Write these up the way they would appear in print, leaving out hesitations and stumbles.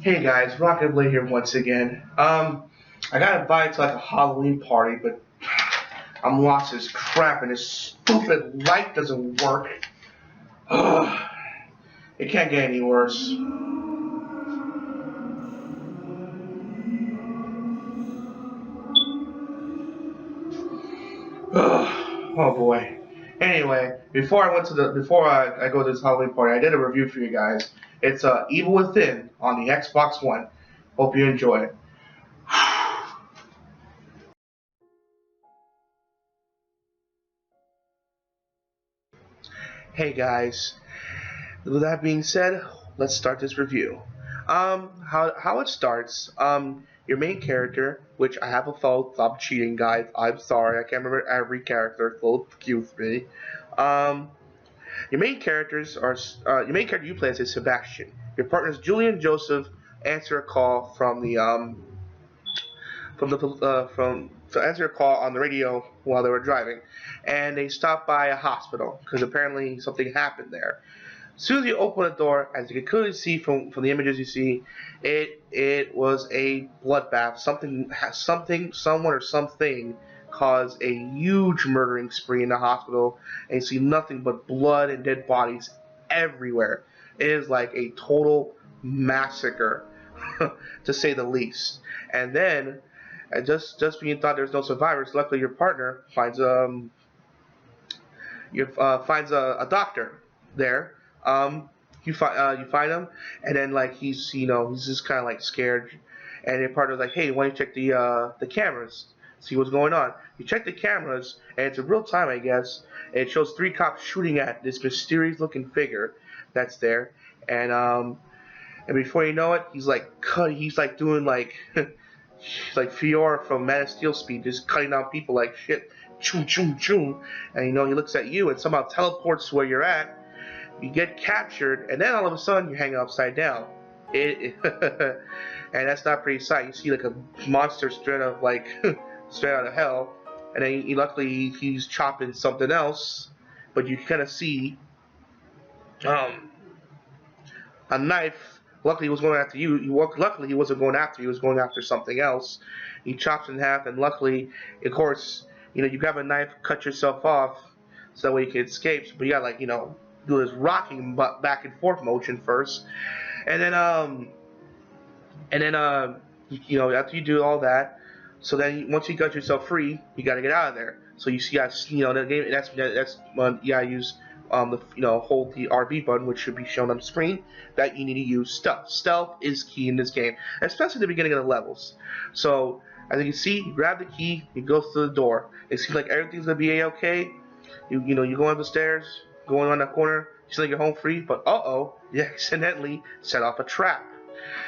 Hey guys, Rocket Blade here once again. I got invited to like a Halloween party, but I'm lost as crap and this stupid light doesn't work. Ugh, it can't get any worse. Oh boy. Anyway, before I go to this Halloween party, I did a review for you guys. It's Evil Within on the Xbox One. Hope you enjoy it. Hey guys, with that being said, let's start this review. How it starts. Your main character, which I have a fault. Stop cheating, guys. I'm sorry. I can't remember every character. So excuse me. Um, your main character you play as is Sebastian. Your partners Julian and Joseph answer a call from the from to answer a call on the radio while they were driving, and they stopped by a hospital because apparently something happened there. As soon as you open the door, as you can clearly see from the images you see, it was a bloodbath. Someone or something caused a huge murdering spree in the hospital, and you see nothing but blood and dead bodies everywhere. It is like a total massacre, to say the least. And then, just when you thought there was no survivors, luckily your partner finds a doctor there. You find him, and then like he's just kind of like scared, and your partner's like, hey, why don't you check the cameras, see what's going on? You check the cameras, and it's in real time, I guess. And it shows three cops shooting at this mysterious looking figure that's there, and before you know it, he's like doing like like Fiora from Man of Steel speed, just cutting down people like shit, choom choom choom, and he looks at you and somehow teleports to where you're at. You get captured, and then all of a sudden you're hanging upside down. And that's not pretty sight. You see like a monster straight of like straight out of hell, and then luckily he's chopping something else, but you kind of see um, a knife. Luckily, he was going after you. Luckily, he wasn't going after you. He was going after something else. He chops in half, and luckily, of course, you grab a knife, cut yourself off, so that way you can escape. But you got do this rocking back and forth motion first, and then after you do all that, so then once you got yourself free, you got to get out of there. So you see, the game. That's when you gotta use hold the RB button, which should be shown on the screen. That you need to use stealth. Stealth is key in this game, especially at the beginning of the levels. So as you can see, you grab the key, you go through the door. It seems like everything's gonna be a-okay. You go up the stairs, going around that corner. You think you're home free, but you accidentally set off a trap.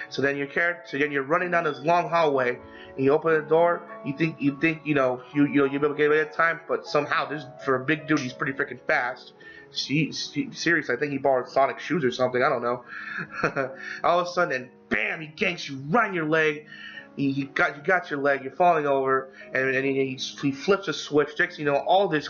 So then you're running down this long hallway, and you open the door. You think you'll be able to get away that time, but somehow for a big dude, he's pretty freaking fast. Seriously, I think he borrowed Sonic shoes or something. I don't know. All of a sudden, and bam, he ganks you right in your leg. You got your leg. You're falling over, and he flips a switch. Next, all these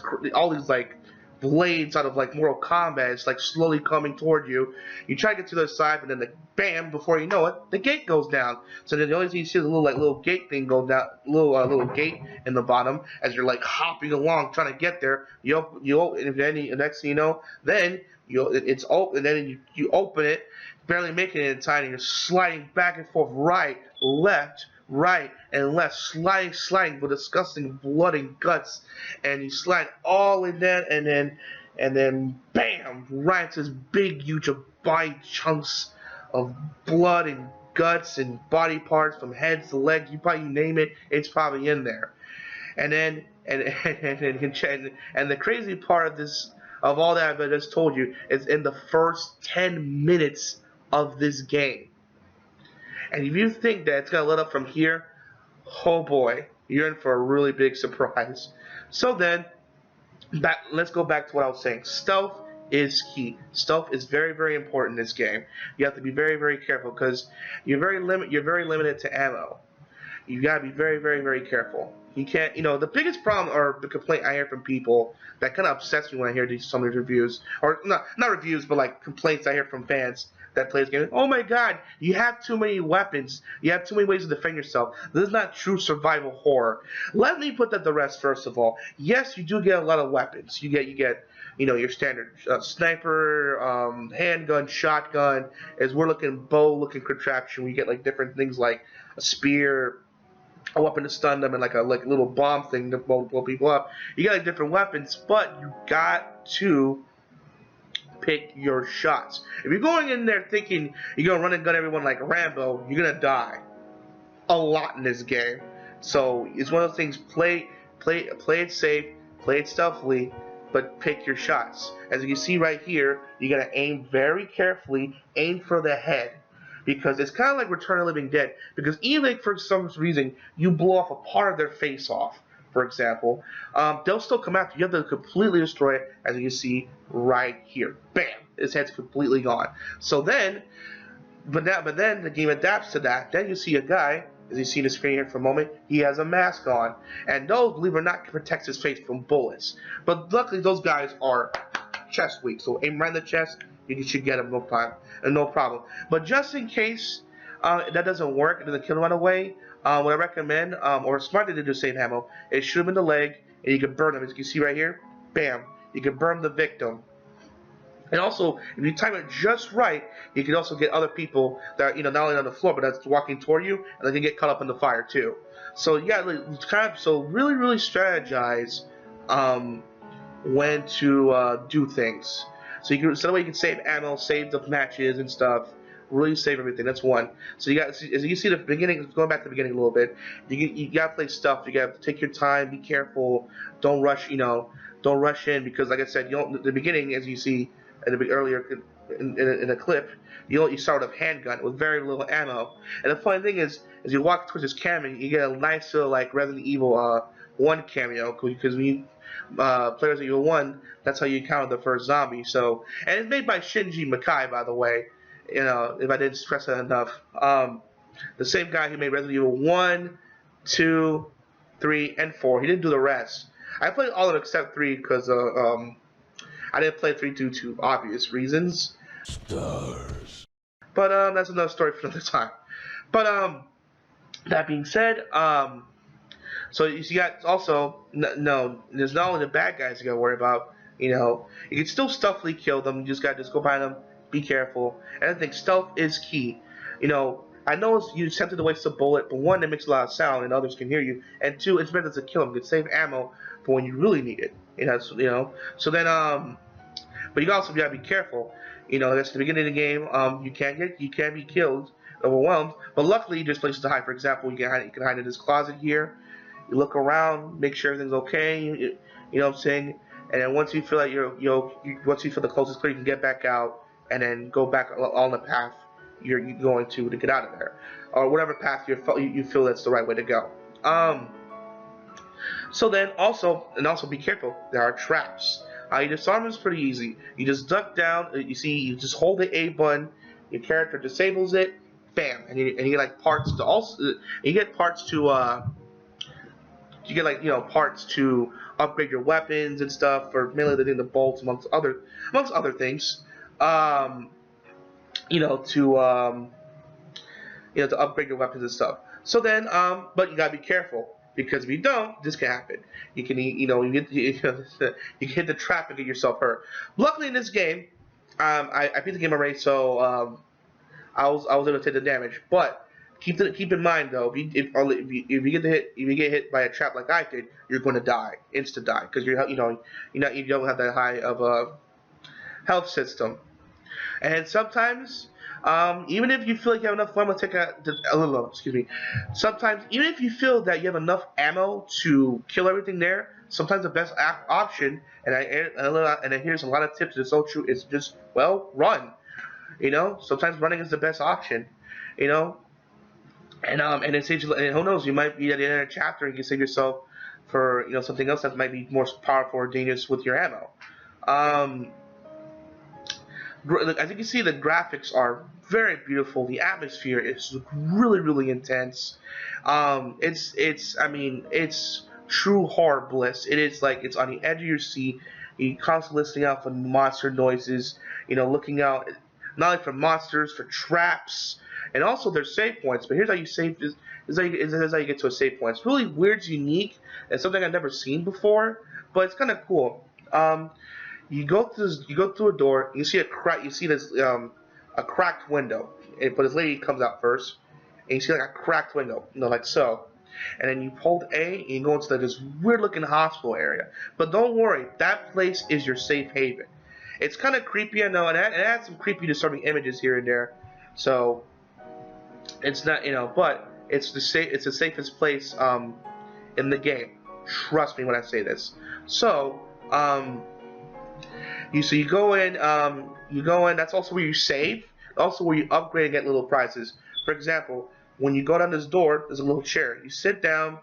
like blades out of like Mortal Kombat. It's like slowly coming toward you. You try to get to the other side, but then bam! Before you know it, the gate goes down. So then the only thing you see is a little gate thing go down, little gate in the bottom as you're like hopping along trying to get there. And then next thing you know, then it's open. And then you open it, barely making it in time, and you're sliding back and forth, left, right, and left, sliding with disgusting blood and guts, and you slide all in that, and then bam, right into this big, huge body chunks of blood and guts and body parts from heads to legs. You name it, it's probably in there. And then and the crazy part of all that I just told you is in the first 10 minutes of this game. And if you think that it's going to let up from here, oh boy, you're in for a really big surprise. So then, let's go back to what I was saying. Stealth is key. Stealth is very, very important in this game. You have to be very, very careful because you're very limited to ammo. You got to be very, very, very careful. You can't, the biggest problem or the complaint I hear from people that kind of upsets me when I hear some of these reviews, or not reviews, but like complaints I hear from fans that play this game. Oh my God, you have too many weapons. You have too many ways to defend yourself. This is not true survival horror. Let me put that to rest first of all. Yes, you do get a lot of weapons. You get your standard sniper, handgun, shotgun. As we're looking bow-looking contraption, we get like different things like a spear, a weapon to stun them, and like a little bomb thing to blow people up. You got like different weapons, but you got to pick your shots. If you're going in there thinking you're gonna run and gun everyone like Rambo, you're gonna die a lot in this game. So it's one of those things. Play it safe, play it stealthily, but pick your shots. As you can see right here, you gotta aim very carefully. Aim for the head, because it's kind of like Return of the Living Dead. Because even if for some reason you blow off a part of their face off, for example, they'll still come after you. You have to completely destroy it, as you can see right here. Bam! His head's completely gone. So then, but then the game adapts to that. Then you see a guy, as you see the screen here for a moment, he has a mask on, and those, believe it or not, protects his face from bullets. But luckily, those guys are chest weak, so aim right in the chest, you should get them no problem. But just in case that doesn't work, it doesn't kill them right away, what I recommend, or a smart thing to do, save ammo, is shoot him in the leg, and you can burn him. As you can see right here, bam, you can burn the victim. And also, if you time it just right, you can also get other people that are, not only on the floor, but that's walking toward you, and they can get caught up in the fire too. So yeah, really strategize when to do things. So that way you can save ammo, save the matches and stuff. Really save everything. That's one. So you got, as you see the beginning, going back to the beginning a little bit, you got to play stuff. You got to take your time, be careful, don't rush. Don't rush in, because like I said, the beginning, as you see earlier in a clip, you start with a handgun with very little ammo. And the funny thing is, as you walk towards this camera, you get a nice little like Resident Evil 1 cameo, because when you players of Evil 1, that's how you encounter the first zombie. So, and it's made by Shinji Mikami, by the way. If I didn't stress that enough, the same guy who made Resident Evil 1, 2, 3, and 4. He didn't do the rest. I played all of them except 3 because I didn't play 3 due to obvious reasons. Stars. But that's another story for another time. But that being said, so you got also there's not only the bad guys you gotta worry about. You can still stealthily kill them. You just gotta go behind them. Be careful. And I think stealth is key. I know you're tempted to waste a bullet, but one, it makes a lot of sound and others can hear you, and two, it's better to kill them. You can save ammo for when you really need it. So then, but you also gotta be careful. That's the beginning of the game. You can be killed, overwhelmed, but luckily there's places to hide. For example, you can hide in this closet here. You look around, make sure everything's okay. You know what I'm saying? And then once you feel like once you feel the coast is clear, you can get back out and then go back on the path you're going to get out of there, or whatever path you feel that's the right way to go. So then also be careful. There are traps. Your disarm is pretty easy. You just duck down. You just hold the A button. Your character disables it. Bam, and you get like parts to also. You get parts to. You get like parts to upgrade your weapons and stuff, or mainly the bolts amongst other things. To upgrade your weapons and stuff. So then, but you gotta be careful, because if you don't, this can happen. You can, you can hit the trap and get yourself hurt. Luckily in this game, I beat the game already, so I was able to take the damage. But keep in mind though, if you get hit by a trap like I did, you're going to die, insta die, because you don't have that high of a health system. And sometimes, even if you feel like you have enough ammo to sometimes, even if you feel that you have enough ammo to kill everything there, sometimes the best option, and here's a lot of tips that's so true, is just, run. Sometimes running is the best option. And it saves you, and who knows, you might be at the end of a chapter and you can save yourself for something else that might be more powerful or dangerous with your ammo. As you can see, the graphics are very beautiful. The atmosphere is really intense. It's true horror bliss. It is like it's on the edge of your seat. You're constantly listening out for monster noises. Looking out. not only for monsters, for traps, and also there's save points. But here's how you save this. Is how you get to a save point. It's really weird, unique, and something I've never seen before. But it's kind of cool. You go through this, you go through a door. You see a crack. You see this a cracked window. But this lady comes out first, and you see like a cracked window, like so. And then you hold A, and you go into this weird-looking hospital area. But don't worry, that place is your safe haven. It's kind of creepy, I know, and it adds some creepy, disturbing images here and there. So it's not, but it's the safest place in the game. Trust me when I say this. So you go in. That's also where you save. Also where you upgrade and get little prizes. For example, when you go down this door, there's a little chair. You sit down,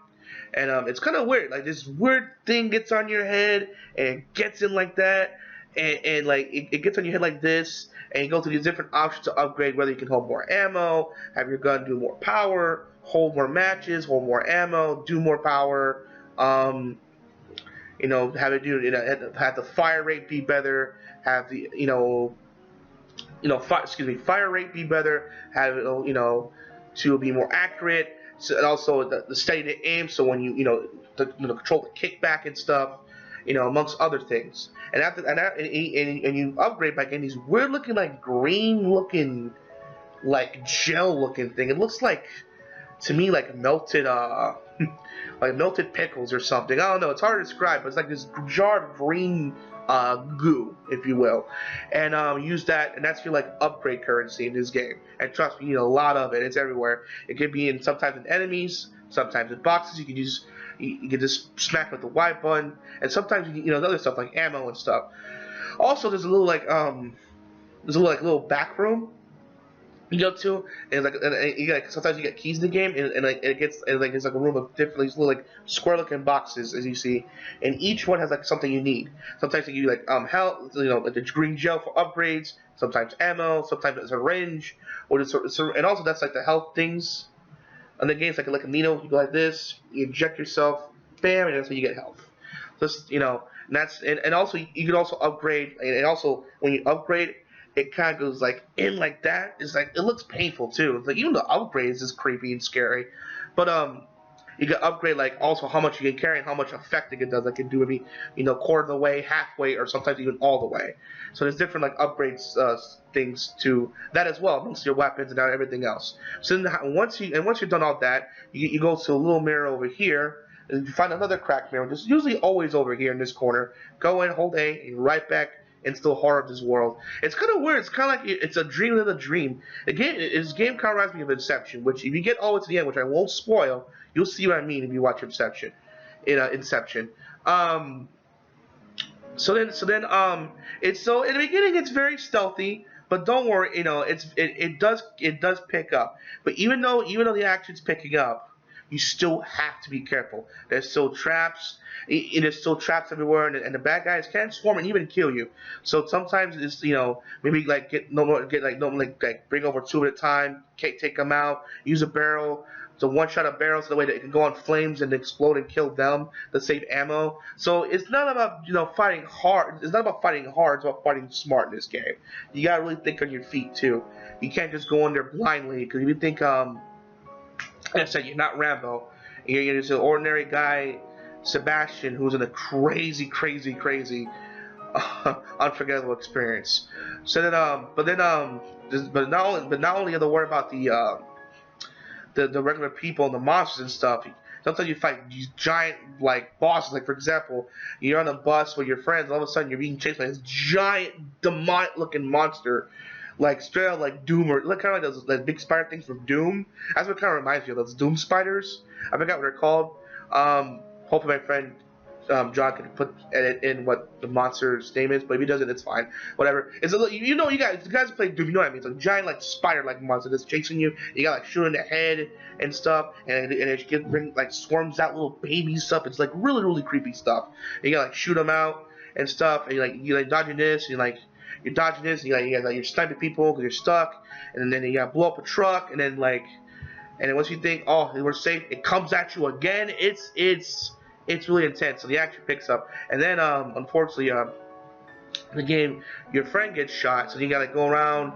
and it's kind of weird. Like this weird thing gets on your head and gets in like that, and like it gets on your head like this, and you go through these different options to upgrade. Whether you can hold more ammo, have your gun do more power, hold more matches, hold more ammo, do more power. Have it do have the fire rate be better, have the fire rate be better, have it to be more accurate, so, and also the steady to aim, so when you control the kickback and stuff, amongst other things. And and you upgrade by getting these weird looking like green looking like gel looking thing. It looks like to me like melted like melted pickles or something. I don't know. It's hard to describe, but it's like this jar of green goo, if you will, and use that, and that's your like upgrade currency in this game. And trust me, you need a lot of it. It's everywhere. It can be sometimes in enemies, sometimes in boxes. You can just smack with the Y button, and sometimes other stuff like ammo and stuff. Also, there's a little little back room you go to, and sometimes you get keys in the game, and it's like a room of different these little like square looking boxes, as you see, and each one has like something you need. Sometimes you like health, like the green gel for upgrades. Sometimes ammo. Sometimes it's a range, and also that's like the health things. And the game's like a needle. You go like this, you inject yourself, bam, and that's when you get health. Just and that's and also you can also upgrade, and also when you upgrade, it kind of goes like in like that. It's like it looks painful too. It's like even the upgrades is creepy and scary, but you can upgrade like also how much you can carry and how much effective it does. Like it do maybe quarter of the way, halfway, or sometimes even all the way. So there's different like upgrades things to that as well, amongst your weapons and everything else. So then once you've done all that, you go to a little mirror over here. And you find another cracked mirror, just usually always over here in this corner. Go in, hold A, and right back. And still horror of this world. It's kind of weird. It's kind of like it's a dream within a dream. This game kind of reminds me of Inception, which if you get all the way to the end, which I won't spoil, you'll see what I mean if you watch Inception. Inception. So in the beginning it's very stealthy, but don't worry, it does pick up. But even though the action's picking up, you still have to be careful. There's still traps. There's still traps everywhere, and the bad guys can swarm and even kill you. So sometimes it's maybe like bring over 2 at a time, take them out, use a barrel. So one shot of barrels, so the way that it can go on flames and explode and kill them to save ammo. So it's not about fighting hard. It's not about fighting hard. It's about fighting smart in this game. You gotta really think on your feet too. You can't just go in there blindly, because if you think like I said, you're not Rambo. You're just an ordinary guy, Sebastian, who's in a crazy, unforgettable experience. So then, but not only you have to worry about the regular people and the monsters and stuff. Sometimes you fight these giant like bosses. Like for example, you're on a bus with your friends. All of a sudden, you're being chased by this giant demonic-looking monster. Like straight out like Doom, or look kind of like those big spider things from Doom. That's what kind of reminds me of those Doom spiders. I forgot what they're called. Hopefully my friend John can edit in what the monster's name is, but if he doesn't, it's fine. Whatever. It's a you guys who play Doom, you know what I mean. It's a giant like spider like monster that's chasing you. You got like shooting the head and stuff, and it bring like swarms out little baby stuff. It's like really creepy stuff. And you gotta like shoot them out and stuff, and you dodging this, and you're dodging this, and you're sniping people because you're stuck, and then you gotta blow up a truck, and then once you think, oh, we're safe, it comes at you again. It's really intense. So the action picks up, and then unfortunately, the game, your friend gets shot, so you gotta go around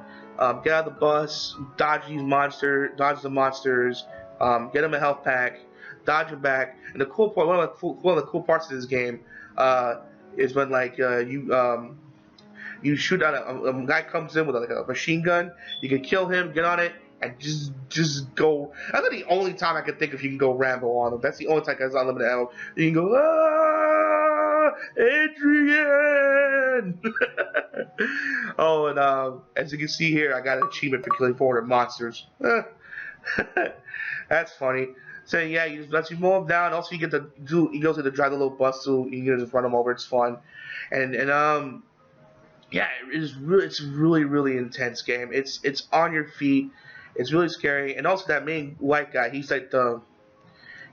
get out of the bus, dodge the monsters, get them a health pack, dodge them back. And the cool part, one of the cool parts of this game, is when like you shoot out a guy comes in with like a machine gun. You can kill him, get on it, and just go. That's like the only time I can think of you can go Rambo on him. That's the only time because unlimited ammo. You can go, Adrian. Oh, and as you can see here, I got an achievement for killing 400 monsters. That's funny. So yeah, you just let you mow them down. Also, you get to do. You go to drive the little bus, so you can just run them over. It's fun, and yeah, it's really intense game. It's on your feet. It's really scary, and also that main white guy. He's like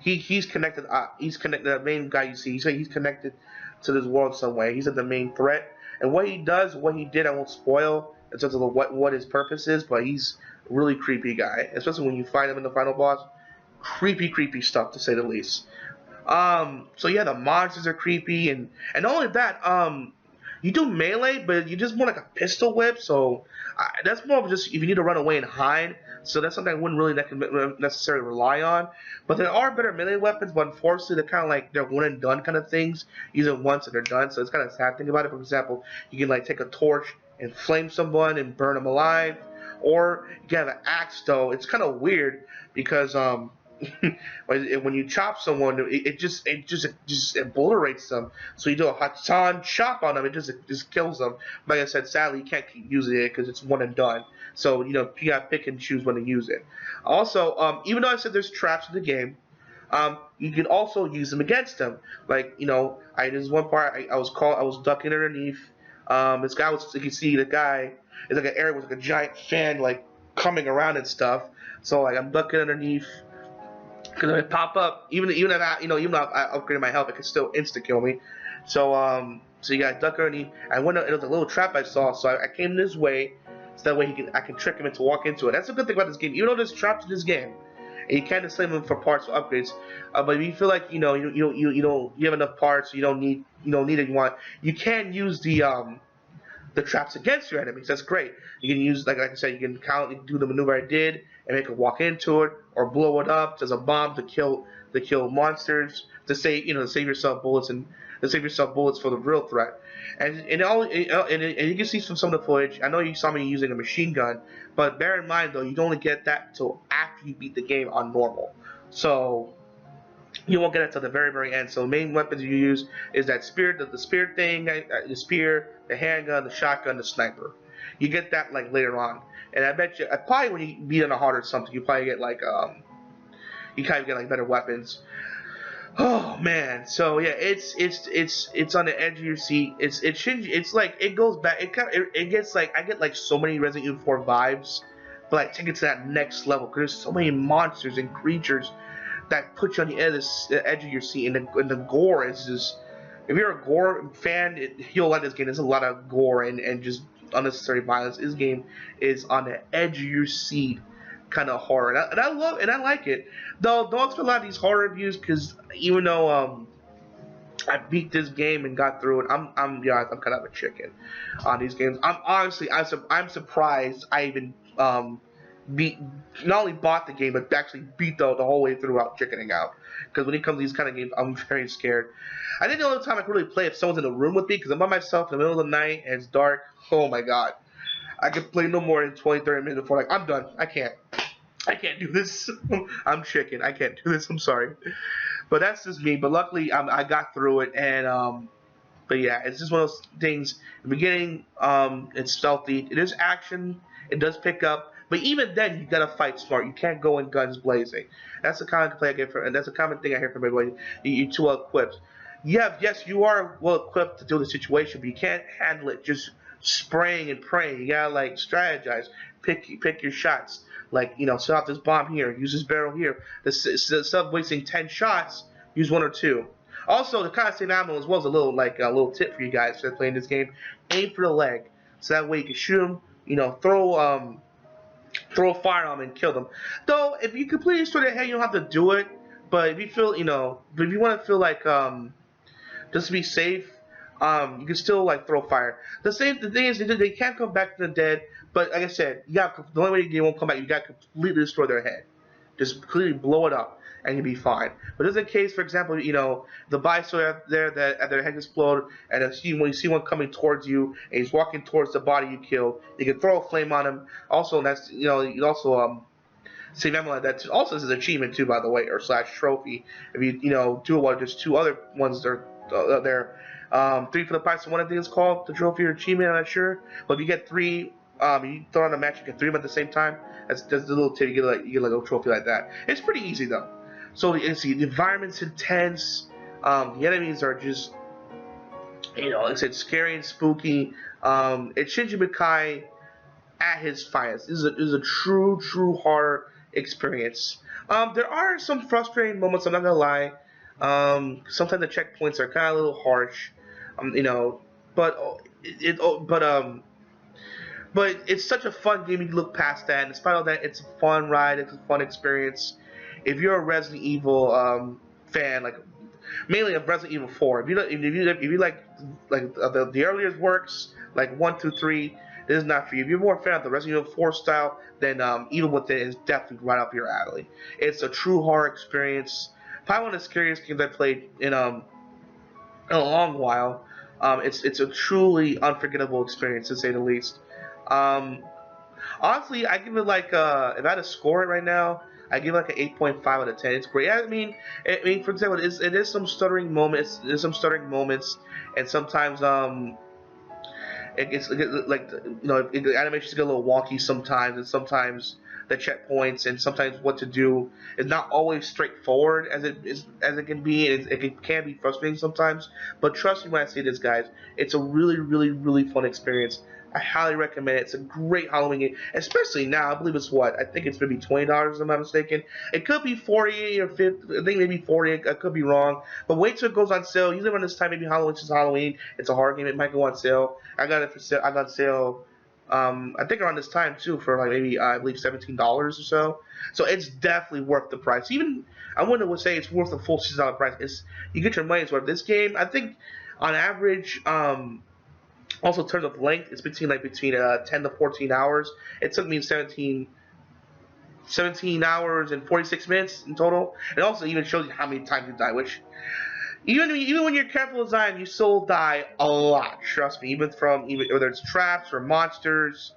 he's connected. He's connected. That main guy you see. He's connected to this world some way. He's like the main threat, and what he does, what he did, I won't spoil in terms of what his purpose is. But he's a really creepy guy, especially when you find him in the final boss. Creepy stuff to say the least. So yeah, the monsters are creepy, and not only that, you do melee, but you just want like a pistol whip, so that's more of just if you need to run away and hide. So that's something I wouldn't really necessarily rely on. But there are better melee weapons, but unfortunately they're kind of like they're one and done kind of things. Use it once and they're done. So it's kind of sad thing about it. For example, you can like take a torch and flame someone and burn them alive, or you can have an axe. Though it's kind of weird because when you chop someone, it just obliterates them. So you do a Hatan chop on them, it just kills them. Like I said, sadly, you can't keep using it because it's one and done. So you gotta pick and choose when to use it. Also, even though I said there's traps in the game, you can also use them against them. Like there's one part I was ducking underneath. This guy you can see the guy is like an area with like a giant fan like coming around and stuff. So like I'm ducking underneath. Because if it pop up, even if I upgraded my health, it could still insta kill me. So you got duck underneath. It was a little trap I saw, so I came this way, so that way I can trick him into walk into it. That's a good thing about this game. Even though there's traps in this game, and you can't just save them for parts or upgrades. But if you feel like you have enough parts, you don't need it, you can use the traps against your enemies. That's great. You can use, like I said, you can do the maneuver I did and make it walk into it or blow it up as a bomb to kill monsters, to save yourself bullets for the real threat. And you can see from some of the footage. I know you saw me using a machine gun, but bear in mind though, you don't only get that until after you beat the game on normal. So you won't get it till the very end. So the main weapons you use is that spear, the spear thing, the spear, the handgun, the shotgun, the sniper. You get that like later on, and I bet you, probably when you beat on a hard or something, you probably get like you kind of get like better weapons. Oh man, so yeah, it's on the edge of your seat. It's like it goes back. It gets like I get like so many Resident Evil 4 vibes, but like take it to that next level because there's so many monsters and creatures that put you on the edge of your seat, and the gore is just. If you're a gore fan, you'll like this game. There's a lot of gore and just unnecessary violence. This game is on the edge of your seat, kind of horror, and I love and I like it. Though don't expect a lot of these horror reviews because even though I beat this game and got through it, I'm kind of a chicken on these games. I'm surprised I even not only bought the game but actually beat the whole way through without chickening out. Because when it comes to these kind of games, I'm very scared. I think the only time I can really play if someone's in the room with me, because I'm by myself in the middle of the night and it's dark. Oh my god, I can play no more than 20-30 minutes before like I'm done. I can't do this. I'm chicken. I can't do this. I'm sorry, but that's just me. But luckily, I got through it, and but yeah, it's just one of those things. In the beginning, it's stealthy. It is action. It does pick up. But even then, you gotta fight smart. You can't go in guns blazing. That's the common complaint I get and that's a common thing I hear from everybody. You're too well equipped. Yes, you are well equipped to deal with the situation, but you can't handle it just spraying and praying. You gotta like strategize, pick your shots. Like set out this bomb here, use this barrel here. Instead of wasting 10 shots, use 1 or 2. Also, the kind of same ammo as well as a little tip for you guys that are playing this game: aim for the leg, so that way you can shoot them. Throw a firearm and kill them. Though, if you completely destroy their head, you don't have to do it. But if you feel, if you want to feel like, just to be safe, you can still like throw fire. The thing is they can't come back from the dead, but like I said, the only way they won't come back, you got to completely destroy their head. Just completely blow it up, and you'll be fine. But in the case, for example, the bison out there that their head explode, and when you see one coming towards you, and he's walking towards the body you killed, you can throw a flame on him. Also, that's you also save ammo like that. Also, this is an achievement too, by the way, or slash trophy. If you do one, there's two other ones that are there. 3 for the price of one, I think it's called the trophy or achievement. I'm not sure, but if you get 3. You throw on a match, you get 3 of them at the same time. That's the little tip. You get like a trophy like that. It's pretty easy though. So you see, the environment's intense. The enemies are just, like I said, scary and spooky. It's Shinji Mikami at his finest. This is a true horror experience. There are some frustrating moments. I'm not gonna lie. Sometimes the checkpoints are kind of a little harsh. But but it's such a fun game. You can look past that. And despite all that, it's a fun ride. It's a fun experience. If you're a Resident Evil fan, like mainly of Resident Evil 4, if you like the earlier works, like 1 through 3, this is not for you. If you're more a fan of the Resident Evil 4 style, then Evil Within is definitely right up your alley. It's a true horror experience. Probably one of the scariest games I played in a long while. It's a truly unforgettable experience, to say the least. Honestly, I give it like if I had to score it right now, I give it like an 8.5 out of 10. It's great. I mean, for example, it is some stuttering moments. There's some stuttering moments, and sometimes it gets like the animations get a little wonky sometimes, and sometimes the checkpoints and sometimes what to do is not always straightforward as it can be. It can be frustrating sometimes. But trust me when I say this, guys, it's a really fun experience. I highly recommend it. It's a great Halloween game, especially now. I believe it's I think it's maybe $20 if I'm not mistaken. It could be 40 or 50. I think maybe 40. I could be wrong. But wait till it goes on sale. Usually around this time, maybe Halloween, since Halloween, it's a horror game. It might go on sale. I got it for sale. I got sale. I think around this time too, for like maybe I believe $17 or so. So it's definitely worth the price. Even I wouldn't say it's worth the full $6 price. You get your money's worth. This game, I think, on average, also in terms of length, it's between 10 to 14 hours. It took me 17 hours and 46 minutes in total. It also even shows you how many times you die, which even when you're careful as I am, you still die a lot. Trust me, even whether it's traps or monsters.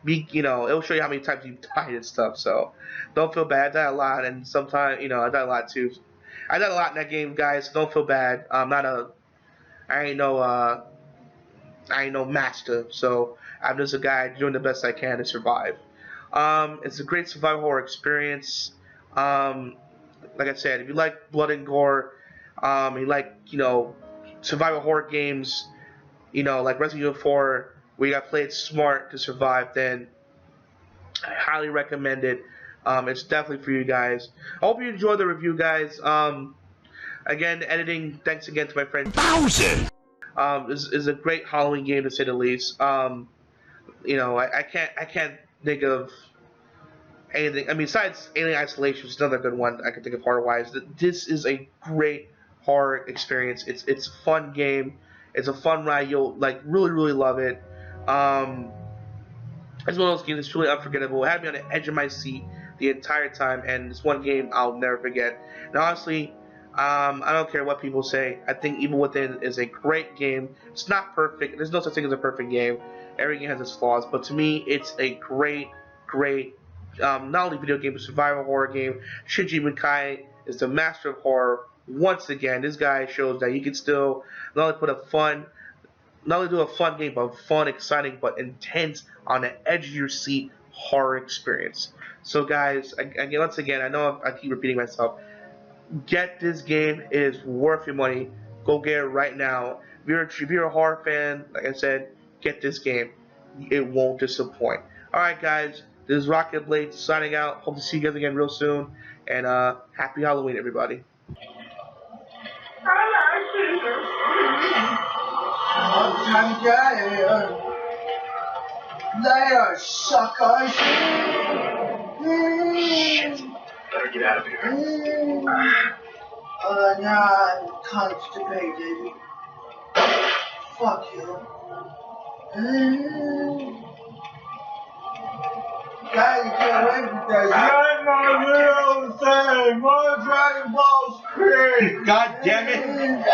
It'll show you how many times you've died and stuff. So don't feel bad. I die a lot, and sometimes I die a lot too. I died a lot in that game, guys. So don't feel bad. I ain't no master, so I'm just a guy doing the best I can to survive. It's a great survival horror experience. Like I said, if you like blood and gore, you like survival horror games, like Resident Evil 4, where you gotta play it smart to survive, then I highly recommend it. It's definitely for you guys. I hope you enjoyed the review, guys. Again, editing. Thanks again to my friend Thousand. This is a great Halloween game, to say the least. I can't think of anything. I mean, besides Alien Isolation, which is another good one I can think of horror-wise. This is a great horror experience. It's a fun game. It's a fun ride. You'll really love it. It's one of those games that's truly unforgettable. It had me on the edge of my seat the entire time, and it's one game I'll never forget. And honestly, I don't care what people say. I think Evil Within is a great game. It's not perfect. There's no such thing as a perfect game. Every game has its flaws, but to me, it's a great, not only video game, but survival horror game. Shinji Mikami is the master of horror. Once again, this guy shows that you can still not only do a fun game, but fun, exciting, but intense, on the edge of your seat horror experience. So, guys, once again, I know I keep repeating myself. Get this game. It is worth your money. Go get it right now. If you're a horror fan, like I said, get this game. It won't disappoint. Alright, guys. This is Rocket Blade signing out. Hope to see you guys again real soon. And happy Halloween, everybody. Later, suckers. Better get out of here. Now I'm constipated. Fuck you. God, you can't wait with that. You're my little thing. My Dragon Ball screen. God damn it.